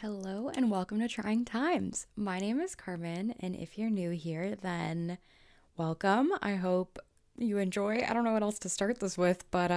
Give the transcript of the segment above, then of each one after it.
Hello and welcome to Trying Times. My name is Carmen, and if you're new here, then welcome. I hope you enjoy. I don't know what else to start this with, but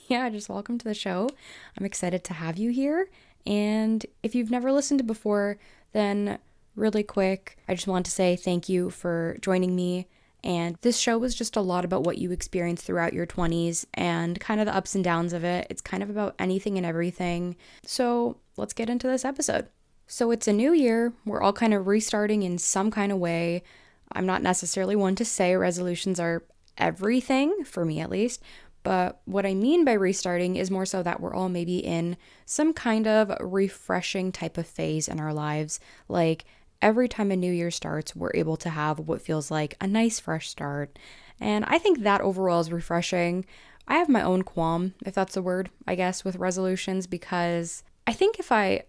yeah, just welcome to the show. I'm excited to have you here. And if you've never listened before, then really quick, I just want to say thank you for joining me. And this show was just a lot about what you experienced throughout your 20s and kind of the ups and downs of it. It's kind of about anything and everything. So let's get into this episode. So it's a new year. We're all kind of restarting in some kind of way. I'm not necessarily one to say resolutions are everything, for me at least. But what I mean by restarting is more so that we're all maybe in some kind of refreshing type of phase in our lives. Like, every time a new year starts, we're able to have what feels like a nice fresh start. And I think that overall is refreshing. I have my own qualm, if that's a word, I guess, with resolutions, because I think if I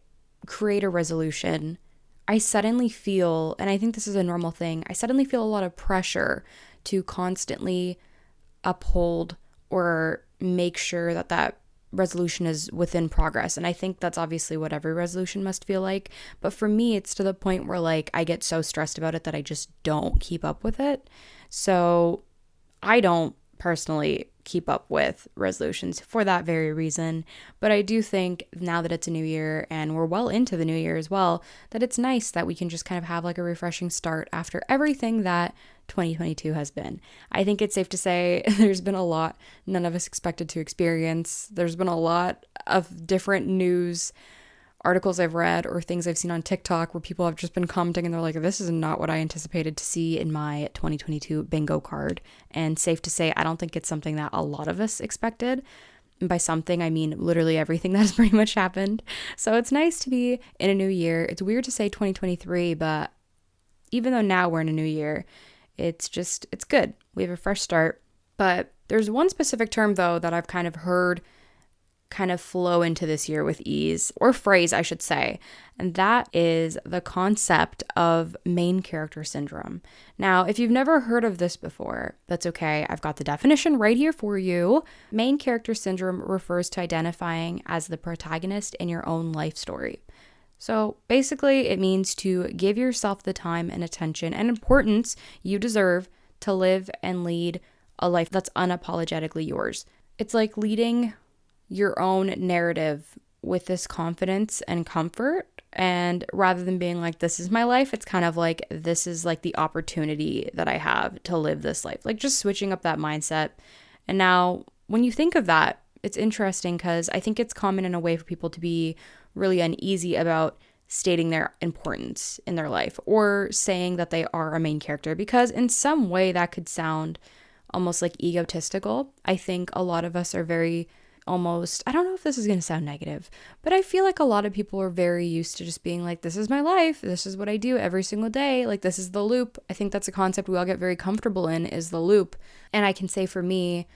create a resolution, I suddenly feel, and I think this is a normal thing, I suddenly feel a lot of pressure to constantly uphold or make sure that that resolution is within progress. And I think that's obviously what every resolution must feel like. But for me, it's to the point where like I get so stressed about it that I just don't keep up with it. So I don't personally keep up with resolutions for that very reason. But I do think now that it's a new year and we're well into the new year as well, that it's nice that we can just kind of have like a refreshing start after everything that 2022 has been. I think it's safe to say there's been a lot none of us expected to experience. There's been a lot of different news articles I've read or things I've seen on TikTok where people have just been commenting and they're like, this is not what I anticipated to see in my 2022 bingo card. And safe to say, I don't think it's something that a lot of us expected. And by something, I mean literally everything that has pretty much happened. So it's nice to be in a new year. It's weird to say 2023, but even though now we're in a new year, it's good. We have a fresh start. But there's one specific term, though, that I've kind of heard kind of flow into this year with ease, or phrase, I should say, and that is the concept of main character syndrome. Now, if you've never heard of this before, that's okay. I've got the definition right here for you. Main character syndrome refers to identifying as the protagonist in your own life story. So basically, it means to give yourself the time and attention and importance you deserve to live and lead a life that's unapologetically yours. It's like leading your own narrative with this confidence and comfort. And rather than being like, this is my life, it's kind of like, this is like the opportunity that I have to live this life. Like just switching up that mindset. And now when you think of that, it's interesting because I think it's common in a way for people to be really uneasy about stating their importance in their life or saying that they are a main character, because in some way that could sound almost like egotistical. I think a lot of us are very I don't know if this is going to sound negative, but I feel like a lot of people are very used to just being like, this is my life. This is what I do every single day. Like, this is the loop. I think that's a concept we all get very comfortable in, is the loop. And I can say for me,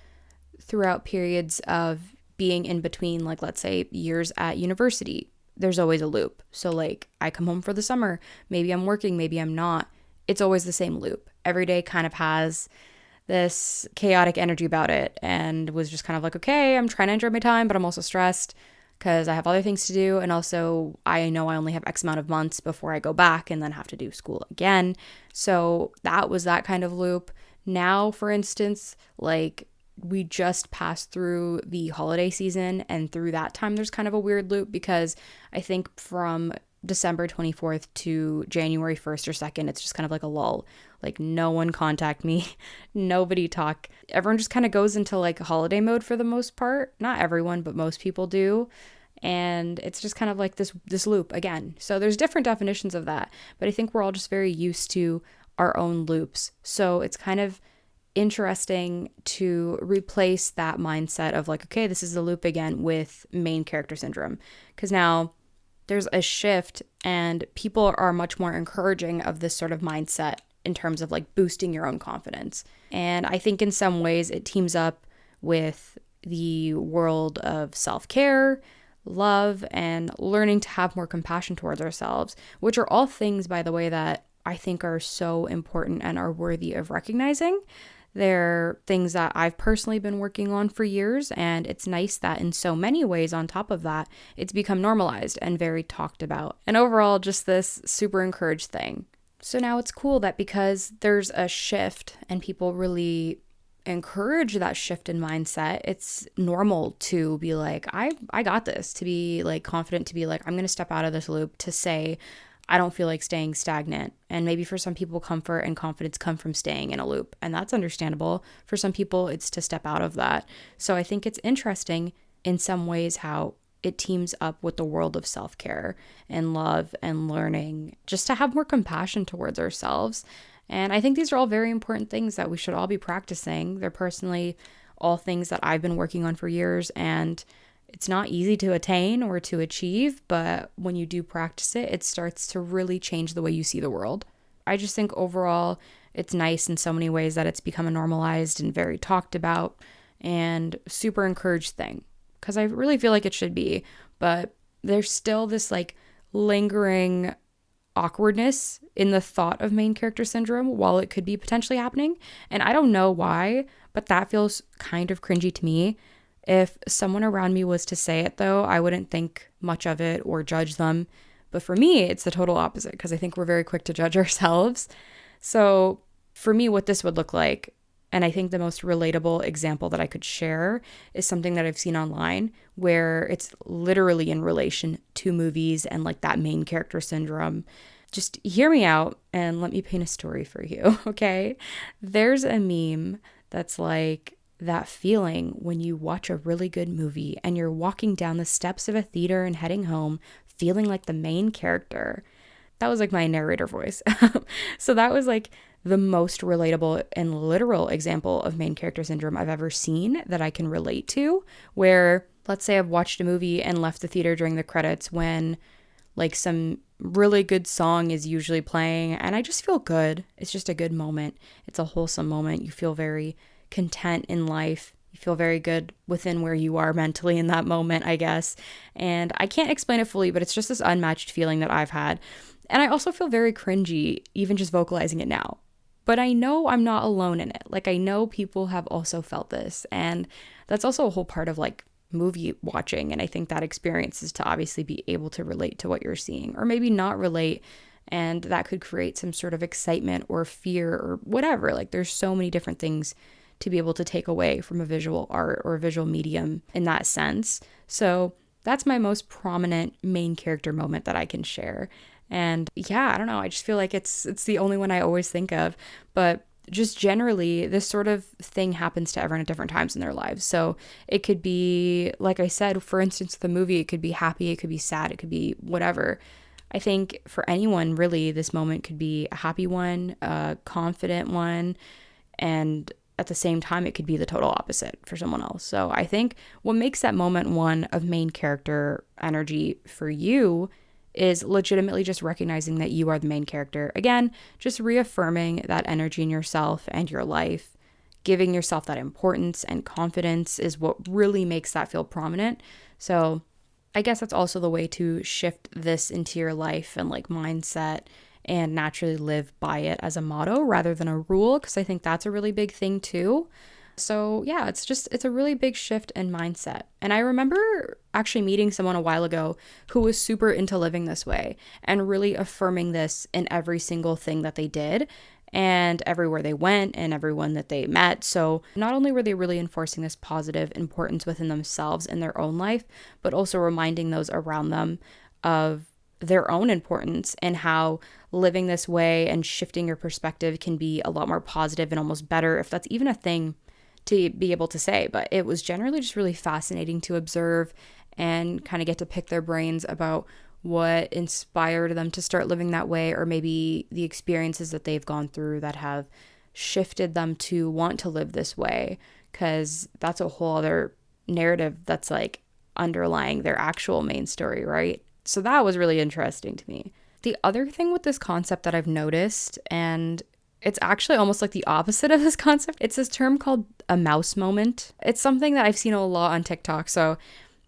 throughout periods of being in between, like, let's say years at university, there's always a loop. So like I come home for the summer, maybe I'm working, maybe I'm not. It's always the same loop. Every day kind of has this chaotic energy about it, and was just kind of like, okay, I'm trying to enjoy my time, but I'm also stressed because I have other things to do. And also I know I only have X amount of months before I go back and then have to do school again. So that was that kind of loop. Now, for instance, like we just passed through the holiday season, and through that time, there's kind of a weird loop because I think from December 24th to January 1st or 2nd, it's just kind of like a lull. Like no one contact me, nobody talk. Everyone just kind of goes into like holiday mode for the most part. Not everyone, but most people do. And it's just kind of like this loop again. So there's different definitions of that, but I think we're all just very used to our own loops. So it's kind of interesting to replace that mindset of like, okay, this is the loop again with main character syndrome. Because now there's a shift and people are much more encouraging of this sort of mindset in terms of like boosting your own confidence. And I think in some ways it teams up with the world of self-care, love, and learning to have more compassion towards ourselves, which are all things, by the way, that I think are so important and are worthy of recognizing, They're things that I've personally been working on for years, and it's nice that in so many ways, on top of that, it's become normalized and very talked about. And overall, just this super encouraged thing. So now it's cool that because there's a shift and people really encourage that shift in mindset, it's normal to be like, I got this, to be like confident, to be like, I'm going to step out of this loop, to say, I don't feel like staying stagnant. And maybe for some people, comfort and confidence come from staying in a loop, and that's understandable. For some people, it's to step out of that. So I think it's interesting in some ways how it teams up with the world of self-care and love and learning, just to have more compassion towards ourselves. And I think these are all very important things that we should all be practicing. They're personally all things that I've been working on for years, and it's not easy to attain or to achieve, but when you do practice it, it starts to really change the way you see the world. I just think overall, it's nice in so many ways that it's become a normalized and very talked about and super encouraged thing, because I really feel like it should be, but there's still this like lingering awkwardness in the thought of main character syndrome while it could be potentially happening. And I don't know why, but that feels kind of cringy to me. If someone around me was to say it, though, I wouldn't think much of it or judge them. But for me, it's the total opposite, because I think we're very quick to judge ourselves. So for me, what this would look like, and I think the most relatable example that I could share, is something that I've seen online where it's literally in relation to movies and like that main character syndrome. Just hear me out and let me paint a story for you, okay? There's a meme that's like, that feeling when you watch a really good movie and you're walking down the steps of a theater and heading home feeling like the main character. That was like my narrator voice. So that was like the most relatable and literal example of main character syndrome I've ever seen that I can relate to, where let's say I've watched a movie and left the theater during the credits when like some really good song is usually playing and I just feel good. It's just a good moment. It's a wholesome moment. You feel very content in life. You feel very good within where you are mentally in that moment, I guess. And I can't explain it fully, but it's just this unmatched feeling that I've had. And I also feel very cringy, even just vocalizing it now. But I know I'm not alone in it. Like, I know people have also felt this. And that's also a whole part of like movie watching. And I think that experience is to obviously be able to relate to what you're seeing, or maybe not relate. And that could create some sort of excitement or fear or whatever. Like, there's so many different things to be able to take away from a visual art or a visual medium in that sense. So that's my most prominent main character moment that I can share. And yeah, I don't know. I just feel like it's the only one I always think of. But just generally, this sort of thing happens to everyone at different times in their lives. So it could be, like I said, for instance, the movie, it could be happy, it could be sad, it could be whatever. I think for anyone, really, this moment could be a happy one, a confident one, and at the same time, it could be the total opposite for someone else. So I think what makes that moment one of main character energy for you is legitimately just recognizing that you are the main character. Again, just reaffirming that energy in yourself and your life, giving yourself that importance and confidence is what really makes that feel prominent. So I guess that's also the way to shift this into your life and like mindset and naturally live by it as a motto rather than a rule, because I think that's a really big thing too. So yeah, it's a really big shift in mindset. And I remember actually meeting someone a while ago who was super into living this way and really affirming this in every single thing that they did and everywhere they went and everyone that they met. So not only were they really enforcing this positive importance within themselves in their own life, but also reminding those around them of their own importance and how living this way and shifting your perspective can be a lot more positive and almost better, if that's even a thing to be able to say. But it was generally just really fascinating to observe and kind of get to pick their brains about what inspired them to start living that way, or maybe the experiences that they've gone through that have shifted them to want to live this way, because that's a whole other narrative that's like underlying their actual main story, right? So that was really interesting to me. The other thing with this concept that I've noticed, and it's actually almost like the opposite of this concept, it's this term called a mouse moment. It's something that I've seen a lot on TikTok. So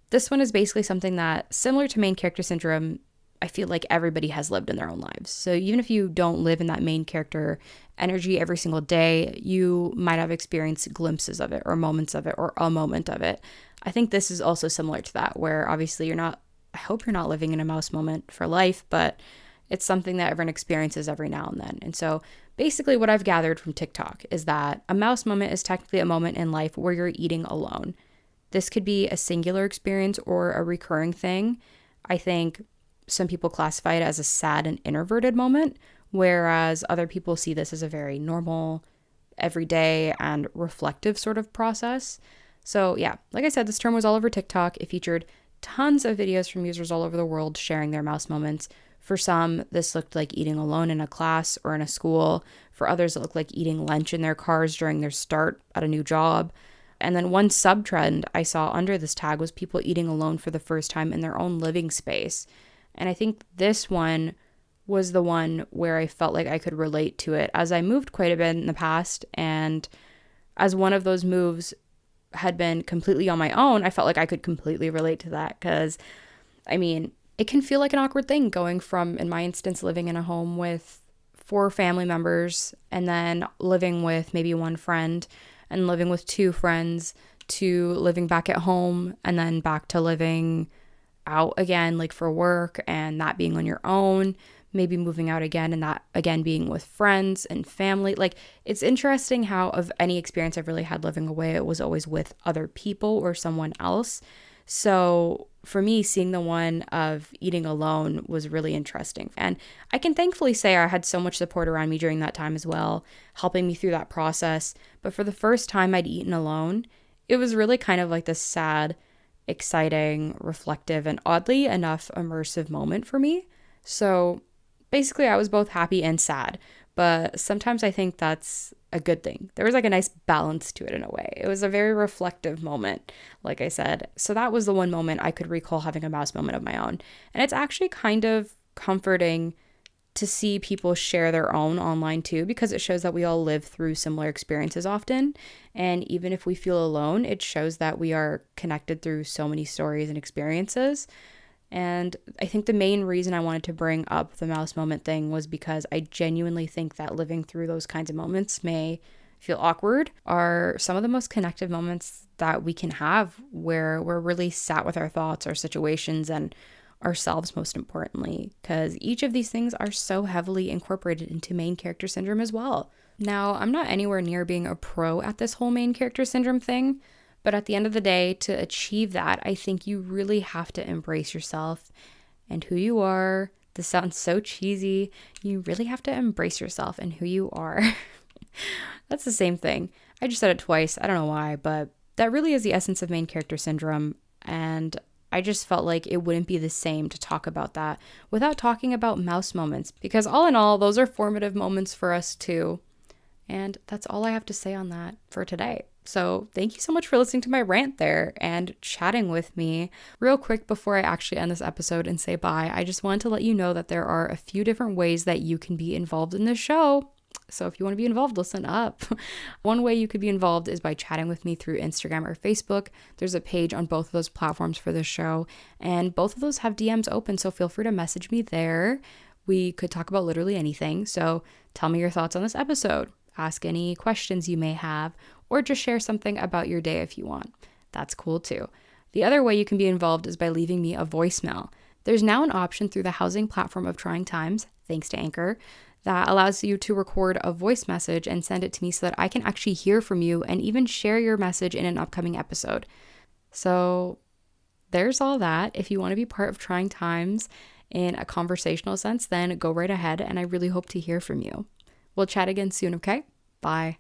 this one is basically something that, similar to main character syndrome, I feel like everybody has lived in their own lives. So even if you don't live in that main character energy every single day, you might have experienced glimpses of it or moments of it or a moment of it. I think this is also similar to that, where obviously I hope you're not living in a mouse moment for life, but it's something that everyone experiences every now and then. And so basically what I've gathered from TikTok is that a mouse moment is technically a moment in life where you're eating alone. This could be a singular experience or a recurring thing. I think some people classify it as a sad and introverted moment, whereas other people see this as a very normal, everyday, and reflective sort of process. So yeah, like I said, this term was all over TikTok. It featured tons of videos from users all over the world sharing their mouse moments. For some, this looked like eating alone in a class or in a school. For others, it looked like eating lunch in their cars during their start at a new job. And then one sub-trend I saw under this tag was people eating alone for the first time in their own living space. And I think this one was the one where I felt like I could relate to it, as I moved quite a bit in the past. And as one of those moves had been completely on my own, I felt like I could completely relate to that. Because, I mean, it can feel like an awkward thing going from, in my instance, living in a home with 4 family members and then living with maybe one friend and living with 2 friends to living back at home and then back to living out again, like for work, and that being on your own, maybe moving out again and that again being with friends and family. Like, it's interesting how of any experience I've really had living away, it was always with other people or someone else. So for me, seeing the one of eating alone was really interesting. And I can thankfully say I had so much support around me during that time as well, helping me through that process. But for the first time I'd eaten alone, it was really kind of like this sad, exciting, reflective, and oddly enough immersive moment for me. So basically I was both happy and sad, but sometimes I think that's a good thing. There was like a nice balance to it in a way. It was a very reflective moment, like I said. So that was the one moment I could recall having a mouse moment of my own. And it's actually kind of comforting to see people share their own online too, because it shows that we all live through similar experiences often. And even if we feel alone, it shows that we are connected through so many stories and experiences. And I think the main reason I wanted to bring up the mouse moment thing was because I genuinely think that living through those kinds of moments may feel awkward are some of the most connective moments that we can have, where we're really sat with our thoughts, our situations, and ourselves, most importantly, because each of these things are so heavily incorporated into main character syndrome as well. Now, I'm not anywhere near being a pro at this whole main character syndrome thing, but at the end of the day, to achieve that, I think you really have to embrace yourself and who you are. This sounds so cheesy. You really have to embrace yourself and who you are. That's the same thing. I just said it twice. I don't know why, but that really is the essence of main character syndrome. And I just felt like it wouldn't be the same to talk about that without talking about mouse moments, because all in all, those are formative moments for us too. And that's all I have to say on that for today. So thank you so much for listening to my rant there and chatting with me. Real quick before I actually end this episode and say bye, I just wanted to let you know that there are a few different ways that you can be involved in this show. So if you want to be involved, listen up. One way you could be involved is by chatting with me through Instagram or Facebook. There's a page on both of those platforms for this show, and both of those have DMs open, so feel free to message me there. We could talk about literally anything. So tell me your thoughts on this episode. Ask any questions you may have, or just share something about your day if you want. That's cool too. The other way you can be involved is by leaving me a voicemail. There's now an option through the housing platform of Trying Times, thanks to Anchor, that allows you to record a voice message and send it to me so that I can actually hear from you and even share your message in an upcoming episode. So there's all that. If you want to be part of Trying Times in a conversational sense, then go right ahead, and I really hope to hear from you. We'll chat again soon, okay? Bye.